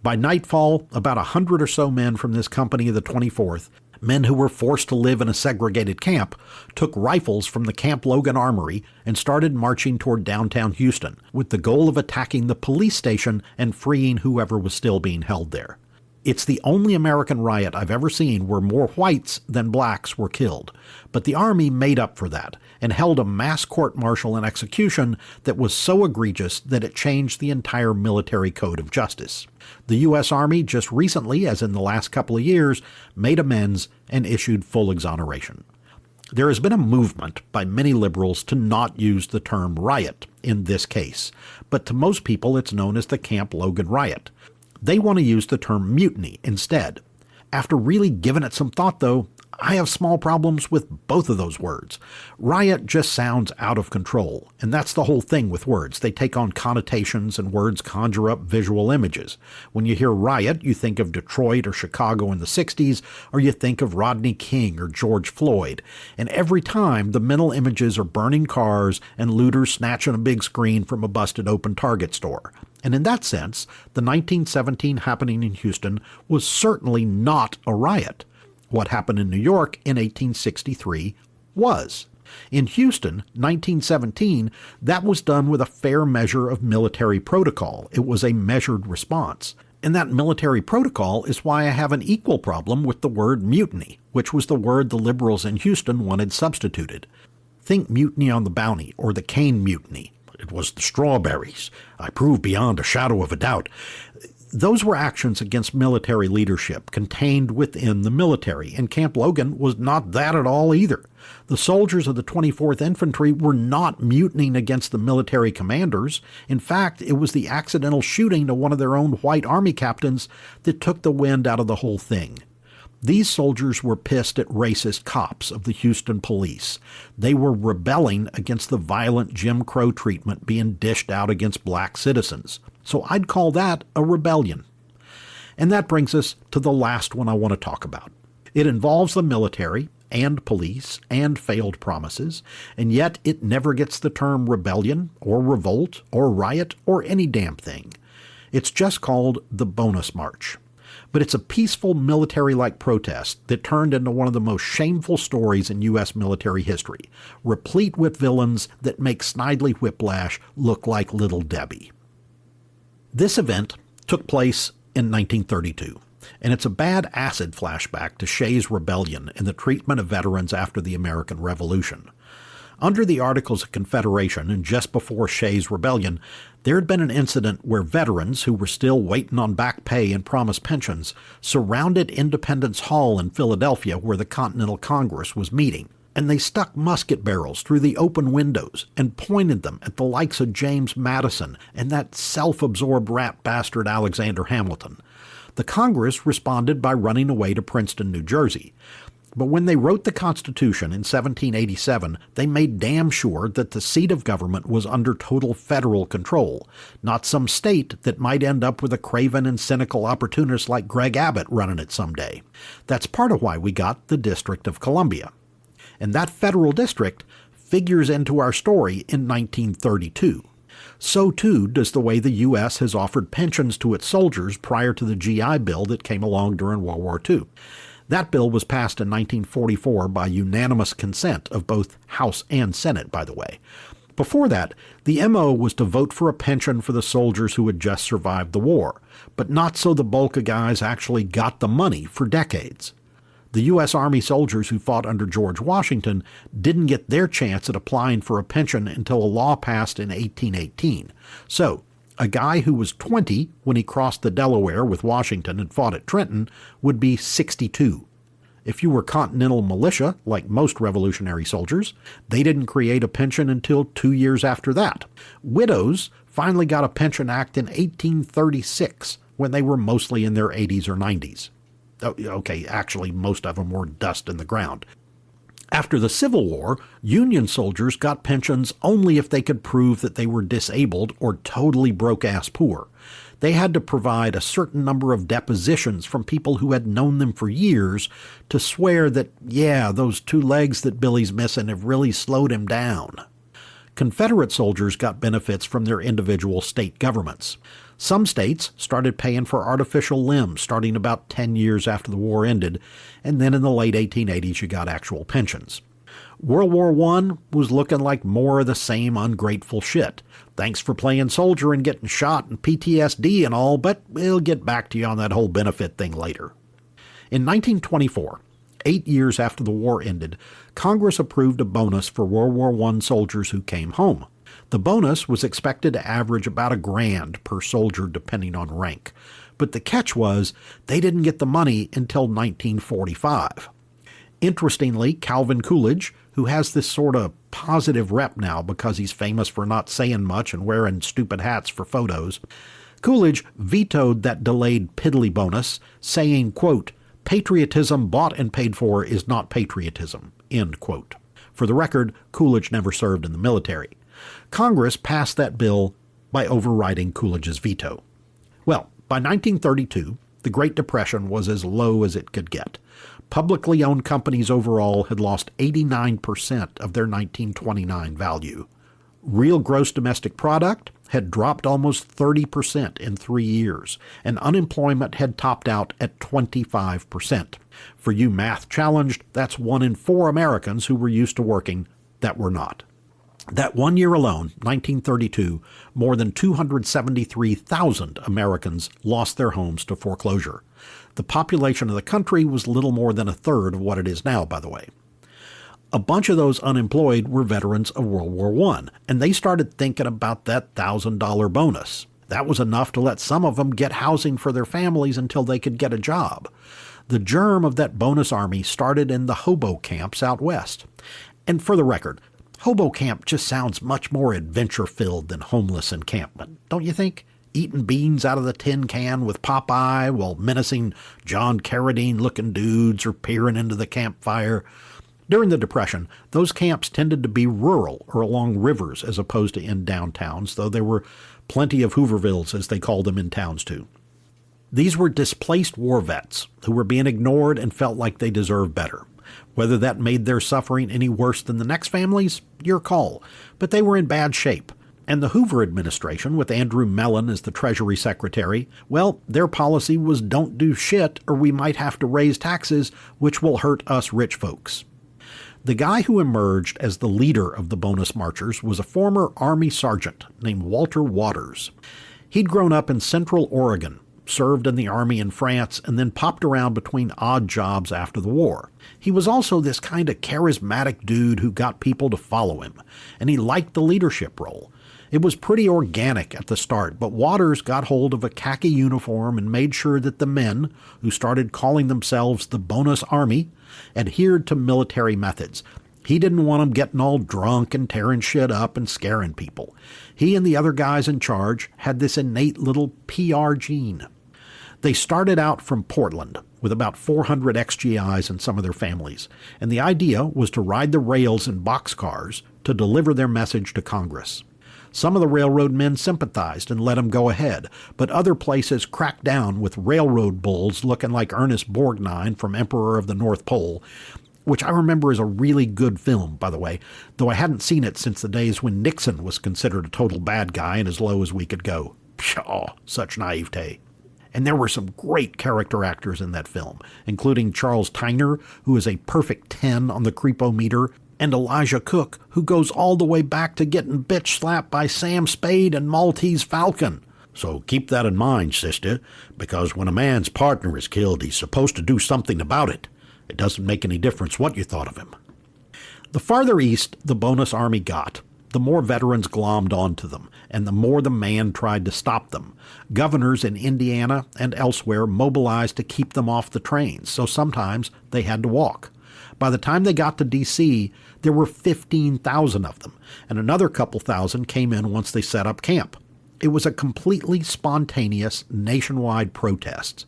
By nightfall, about 100 or so men from this company of the 24th, men who were forced to live in a segregated camp, took rifles from the Camp Logan Armory and started marching toward downtown Houston, with the goal of attacking the police station and freeing whoever was still being held there. It's the only American riot I've ever seen where more whites than blacks were killed, but the Army made up for that and held a mass court-martial and execution that was so egregious that it changed the entire military code of justice. The U.S. Army just recently, as in the last couple of years, made amends and issued full exoneration. There has been a movement by many liberals to not use the term riot in this case, but to most people it's known as the Camp Logan riot. They want to use the term mutiny instead. After really giving it some thought, though, I have small problems with both of those words. Riot just sounds out of control, and that's the whole thing with words. They take on connotations and words conjure up visual images. When you hear riot, you think of Detroit or Chicago in the 60s, or you think of Rodney King or George Floyd. And every time, the mental images are burning cars and looters snatching a big screen from a busted open Target store. And in that sense, the 1917 happening in Houston was certainly not a riot. What happened in New York in 1863 was. In Houston, 1917, that was done with a fair measure of military protocol. It was a measured response. And that military protocol is why I have an equal problem with the word mutiny, which was the word the liberals in Houston wanted substituted. Think Mutiny on the Bounty or the Cane Mutiny. It was the strawberries. I prove beyond a shadow of a doubt. Those were actions against military leadership contained within the military, and Camp Logan was not that at all either. The soldiers of the 24th Infantry were not mutinying against the military commanders. In fact, it was the accidental shooting to one of their own white army captains that took the wind out of the whole thing. These soldiers were pissed at racist cops of the Houston police. They were rebelling against the violent Jim Crow treatment being dished out against black citizens. So I'd call that a rebellion. And that brings us to the last one I want to talk about. It involves the military and police and failed promises, and yet it never gets the term rebellion or revolt or riot or any damn thing. It's just called the Bonus March. But it's a peaceful military-like protest that turned into one of the most shameful stories in U.S. military history, replete with villains that make Snidely Whiplash look like Little Debbie. This event took place in 1932, and it's a bad acid flashback to Shays' Rebellion and the treatment of veterans after the American Revolution. Under the Articles of Confederation and just before Shays' Rebellion, there had been an incident where veterans who were still waiting on back pay and promised pensions surrounded Independence Hall in Philadelphia where the Continental Congress was meeting, and they stuck musket barrels through the open windows and pointed them at the likes of James Madison and that self-absorbed rat bastard Alexander Hamilton. The Congress responded by running away to Princeton, New Jersey. But when they wrote the Constitution in 1787, they made damn sure that the seat of government was under total federal control, not some state that might end up with a craven and cynical opportunist like Greg Abbott running it someday. That's part of why we got the District of Columbia. And that federal district figures into our story in 1932. So too does the way the U.S. has offered pensions to its soldiers prior to the GI Bill that came along during World War II. That bill was passed in 1944 by unanimous consent of both House and Senate, by the way. Before that, the MO was to vote for a pension for the soldiers who had just survived the war, but not so the bulk of guys actually got the money for decades. The U.S. Army soldiers who fought under George Washington didn't get their chance at applying for a pension until a law passed in 1818. So, a guy who was 20 when he crossed the Delaware with Washington and fought at Trenton would be 62. If you were Continental Militia, like most Revolutionary soldiers, they didn't create a pension until 2 years after that. Widows finally got a Pension Act in 1836 when they were mostly in their 80s or 90s. Okay, actually, most of them were dust in the ground. After the Civil War, Union soldiers got pensions only if they could prove that they were disabled or totally broke-ass poor. They had to provide a certain number of depositions from people who had known them for years to swear that, yeah, those 2 legs that Billy's missing have really slowed him down. Confederate soldiers got benefits from their individual state governments. Some states started paying for artificial limbs starting about 10 years after the war ended, and then in the late 1880s you got actual pensions. World War I was looking like more of the same ungrateful shit. Thanks for playing soldier and getting shot and PTSD and all, but we'll get back to you on that whole benefit thing later. In 1924, 8 years after the war ended, Congress approved a bonus for World War I soldiers who came home. The bonus was expected to average about $1,000 per soldier depending on rank. But the catch was they didn't get the money until 1945. Interestingly, Calvin Coolidge, who has this sort of positive rep now because he's famous for not saying much and wearing stupid hats for photos, Coolidge vetoed that delayed piddly bonus, saying, quote, "Patriotism bought and paid for is not patriotism," end quote. For the record, Coolidge never served in the military. Congress passed that bill by overriding Coolidge's veto. Well, by 1932, the Great Depression was as low as it could get. Publicly owned companies overall had lost 89% of their 1929 value. Real gross domestic product had dropped almost 30% in 3 years, and unemployment had topped out at 25%. For you math challenged, that's 1 in 4 Americans who were used to working that were not. That 1 year alone, 1932, more than 273,000 Americans lost their homes to foreclosure. The population of the country was little more than a third of what it is now, by the way. A bunch of those unemployed were veterans of World War I, and they started thinking about that $1,000 bonus. That was enough to let some of them get housing for their families until they could get a job. The germ of that bonus army started in the hobo camps out west. And for the record, hobo camp just sounds much more adventure-filled than homeless encampment, don't you think? Eating beans out of the tin can with Popeye while menacing John Carradine-looking dudes or peering into the campfire. During the Depression, those camps tended to be rural or along rivers as opposed to in downtowns, though there were plenty of Hoovervilles, as they called them in towns too. These were displaced war vets who were being ignored and felt like they deserved better. Whether that made their suffering any worse than the next families, your call, but they were in bad shape. And the Hoover administration, with Andrew Mellon as the Treasury Secretary, well, their policy was don't do shit or we might have to raise taxes, which will hurt us rich folks. The guy who emerged as the leader of the bonus marchers was a former Army sergeant named Walter Waters. He'd grown up in Central Oregon, served in the Army in France, and then popped around between odd jobs after the war. He was also this kind of charismatic dude who got people to follow him, and he liked the leadership role. It was pretty organic at the start, but Waters got hold of a khaki uniform and made sure that the men, who started calling themselves the Bonus Army, adhered to military methods. He didn't want them getting all drunk and tearing shit up and scaring people. He and the other guys in charge had this innate little PR gene. They started out from Portland with about 400 XGIs and some of their families, and the idea was to ride the rails in boxcars to deliver their message to Congress. Some of the railroad men sympathized and let them go ahead, but other places cracked down with railroad bulls looking like Ernest Borgnine from Emperor of the North Pole, which I remember is a really good film, by the way, though I hadn't seen it since the days when Nixon was considered a total bad guy and as low as we could go. Pshaw, such naivete. And there were some great character actors in that film, including Charles Tyner, who is a perfect 10 on the creepometer, and Elijah Cook, who goes all the way back to getting bitch-slapped by Sam Spade and Maltese Falcon. So keep that in mind, sister, because when a man's partner is killed, he's supposed to do something about it. It doesn't make any difference what you thought of him. The farther east the bonus army got, the more veterans glommed onto them, and the more the man tried to stop them. Governors in Indiana and elsewhere mobilized to keep them off the trains, so sometimes they had to walk. By the time they got to D.C., there were 15,000 of them, and another couple thousand came in once they set up camp. It was a completely spontaneous nationwide protest.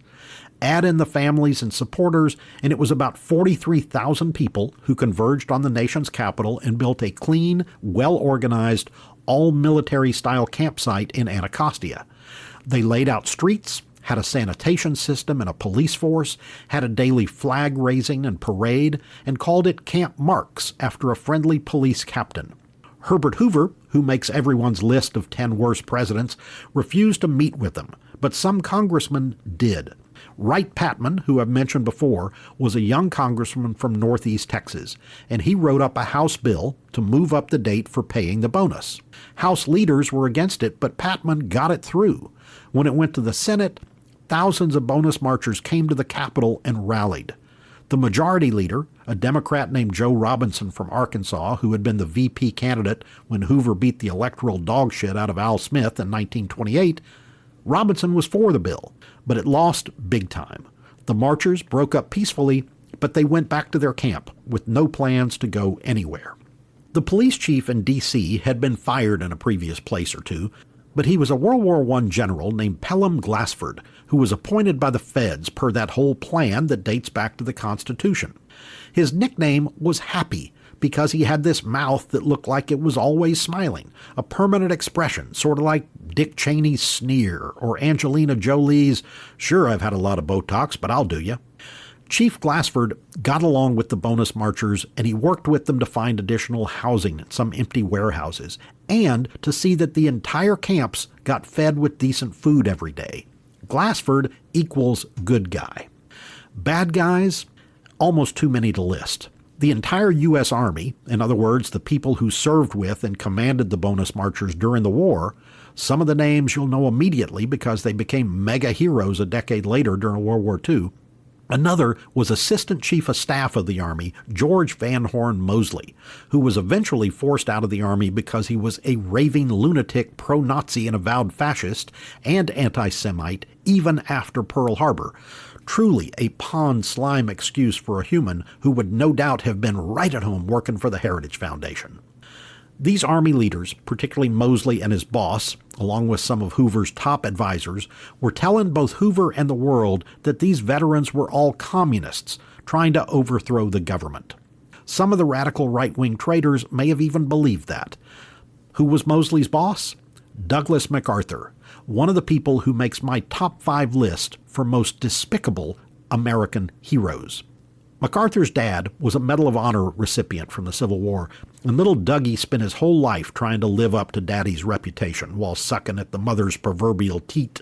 Add in the families and supporters, and it was about 43,000 people who converged on the nation's capital and built a clean, well-organized, all-military-style campsite in Anacostia. They laid out streets, had a sanitation system and a police force, had a daily flag raising and parade, and called it Camp Marks after a friendly police captain. Herbert Hoover, who makes everyone's list of 10 worst presidents, refused to meet with them, but some congressmen did. Wright Patman, who I've mentioned before, was a young congressman from northeast Texas, and he wrote up a House bill to move up the date for paying the bonus. House leaders were against it, but Patman got it through. When it went to the Senate, thousands of bonus marchers came to the Capitol and rallied. The majority leader, a Democrat named Joe Robinson from Arkansas, who had been the VP candidate when Hoover beat the electoral dogshit out of Al Smith in 1928, Robinson was for the bill, but it lost big time. The marchers broke up peacefully, but they went back to their camp with no plans to go anywhere. The police chief in D.C. had been fired in a previous place or two, but he was a World War I general named Pelham Glassford, who was appointed by the feds per that whole plan that dates back to the Constitution. His nickname was Happy, because he had this mouth that looked like it was always smiling, a permanent expression, sort of like Dick Cheney's sneer or Angelina Jolie's, "Sure, I've had a lot of Botox, but I'll do ya." Chief Glassford got along with the bonus marchers, and he worked with them to find additional housing in some empty warehouses, and to see that the entire camps got fed with decent food every day. Glassford equals good guy. Bad guys? Almost too many to list. The entire U.S. Army, in other words, the people who served with and commanded the bonus marchers during the war, some of the names you'll know immediately because they became mega heroes a decade later during World War II. Another was Assistant Chief of Staff of the Army, George Van Horn Moseley, who was eventually forced out of the Army because he was a raving lunatic pro-Nazi and avowed fascist and anti-Semite even after Pearl Harbor. Truly a pond slime excuse for a human who would no doubt have been right at home working for the Heritage Foundation. These Army leaders, particularly Moseley and his boss, along with some of Hoover's top advisors, were telling both Hoover and the world that these veterans were all communists trying to overthrow the government. Some of the radical right-wing traitors may have even believed that. Who was Moseley's boss? Douglas MacArthur, one of the people who makes my top 5 list for most despicable American heroes. MacArthur's dad was a Medal of Honor recipient from the Civil War, and little Dougie spent his whole life trying to live up to Daddy's reputation while sucking at the mother's proverbial teat.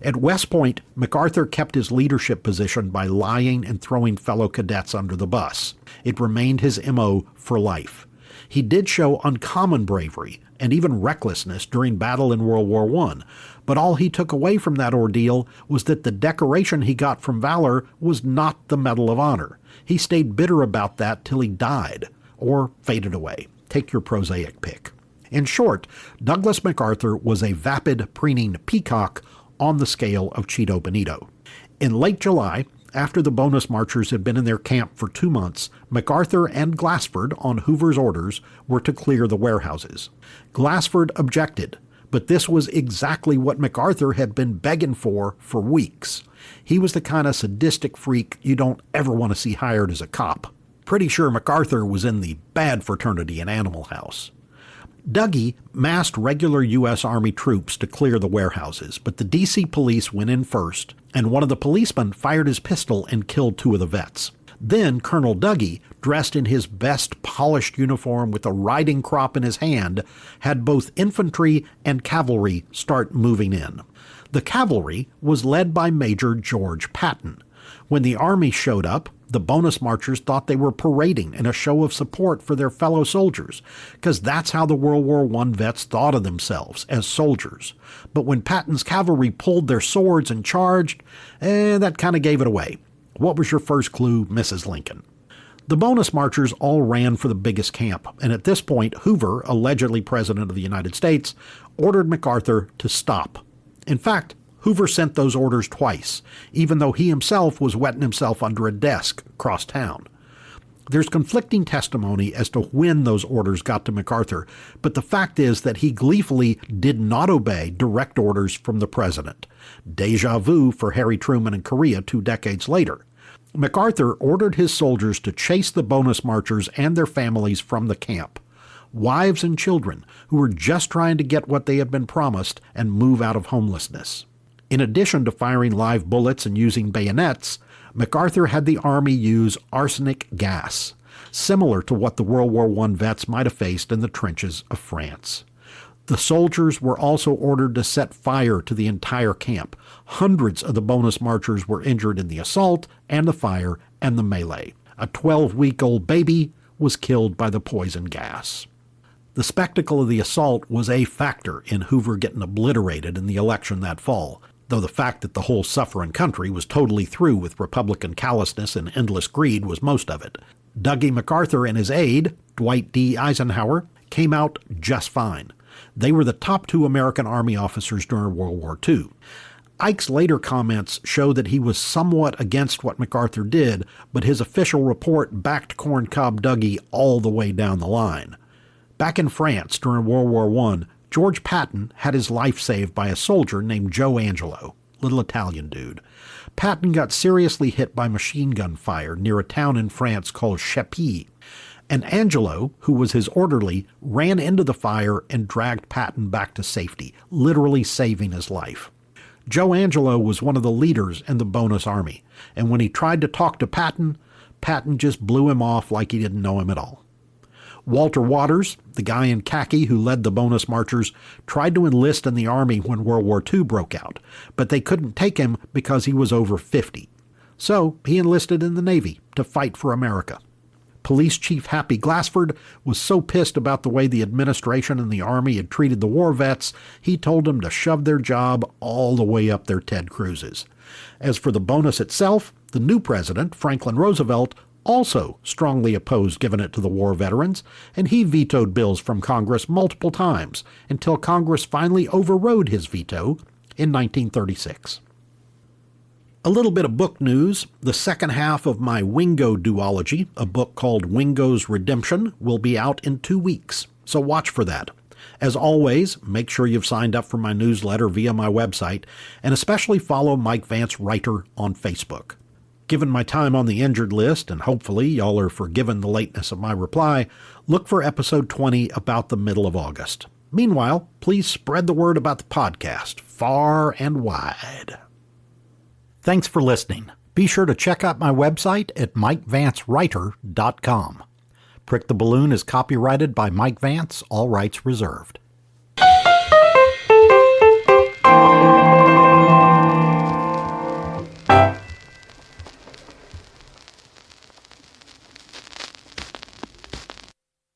At West Point, MacArthur kept his leadership position by lying and throwing fellow cadets under the bus. It remained his MO for life. He did show uncommon bravery and even recklessness during battle in World War I, but all he took away from that ordeal was that the decoration he got from valor was not the Medal of Honor. He stayed bitter about that till he died, or faded away. Take your prosaic pick. In short, Douglas MacArthur was a vapid, preening peacock on the scale of Cheeto Benito. In late July, after the bonus marchers had been in their camp for 2 months, MacArthur and Glassford, on Hoover's orders, were to clear the warehouses. Glassford objected, but this was exactly what MacArthur had been begging for weeks. He was the kind of sadistic freak you don't ever want to see hired as a cop. Pretty sure MacArthur was in the bad fraternity in Animal House. Dougie massed regular U.S. Army troops to clear the warehouses, but the D.C. police went in first, and one of the policemen fired his pistol and killed 2 of the vets. Then Colonel Dougie, dressed in his best polished uniform with a riding crop in his hand, had both infantry and cavalry start moving in. The cavalry was led by Major George Patton. When the Army showed up, the bonus marchers thought they were parading in a show of support for their fellow soldiers, because that's how the World War I vets thought of themselves, as soldiers. But when Patton's cavalry pulled their swords and charged, that kind of gave it away. What was your first clue, Mrs. Lincoln? The bonus marchers all ran for the biggest camp, and at this point, Hoover, allegedly President of the United States, ordered MacArthur to stop. In fact, Hoover sent those orders twice, even though he himself was wetting himself under a desk across town. There's conflicting testimony as to when those orders got to MacArthur, but the fact is that he gleefully did not obey direct orders from the president. Deja vu for Harry Truman in Korea 2 decades later. MacArthur ordered his soldiers to chase the bonus marchers and their families from the camp. Wives and children who were just trying to get what they had been promised and move out of homelessness. In addition to firing live bullets and using bayonets, MacArthur had the Army use arsenic gas, similar to what the World War I vets might have faced in the trenches of France. The soldiers were also ordered to set fire to the entire camp. Hundreds of the bonus marchers were injured in the assault and the fire and the melee. A 12-week-old baby was killed by the poison gas. The spectacle of the assault was a factor in Hoover getting obliterated in the election that fall, though the fact that the whole suffering country was totally through with Republican callousness and endless greed was most of it. Dougie MacArthur and his aide, Dwight D. Eisenhower, came out just fine. They were the top 2 American Army officers during World War II. Ike's later comments show that he was somewhat against what MacArthur did, but his official report backed Corncob Dougie all the way down the line. Back in France during World War I, George Patton had his life saved by a soldier named Joe Angelo, little Italian dude. Patton got seriously hit by machine gun fire near a town in France called Chepy, and Angelo, who was his orderly, ran into the fire and dragged Patton back to safety, literally saving his life. Joe Angelo was one of the leaders in the bonus army, and when he tried to talk to Patton, Patton just blew him off like he didn't know him at all. Walter Waters, the guy in khaki who led the bonus marchers, tried to enlist in the Army when World War II broke out, but they couldn't take him because he was over 50. So he enlisted in the Navy to fight for America. Police Chief Happy Glassford was so pissed about the way the administration and the Army had treated the war vets, he told them to shove their job all the way up their Ted Cruzes. As for the bonus itself, the new president, Franklin Roosevelt, also strongly opposed giving it to the war veterans, and he vetoed bills from Congress multiple times until Congress finally overrode his veto in 1936. A little bit of book news. The second half of my Wingo duology, a book called Wingo's Redemption, will be out in 2 weeks, so watch for that. As always, make sure you've signed up for my newsletter via my website, and especially follow Mike Vance Writer on Facebook. Given my time on the injured list, and hopefully y'all are forgiven the lateness of my reply, look for episode 20 about the middle of August. Meanwhile, please spread the word about the podcast far and wide. Thanks for listening. Be sure to check out my website at MikeVanceWriter.com. Prick the Balloon is copyrighted by Mike Vance, all rights reserved.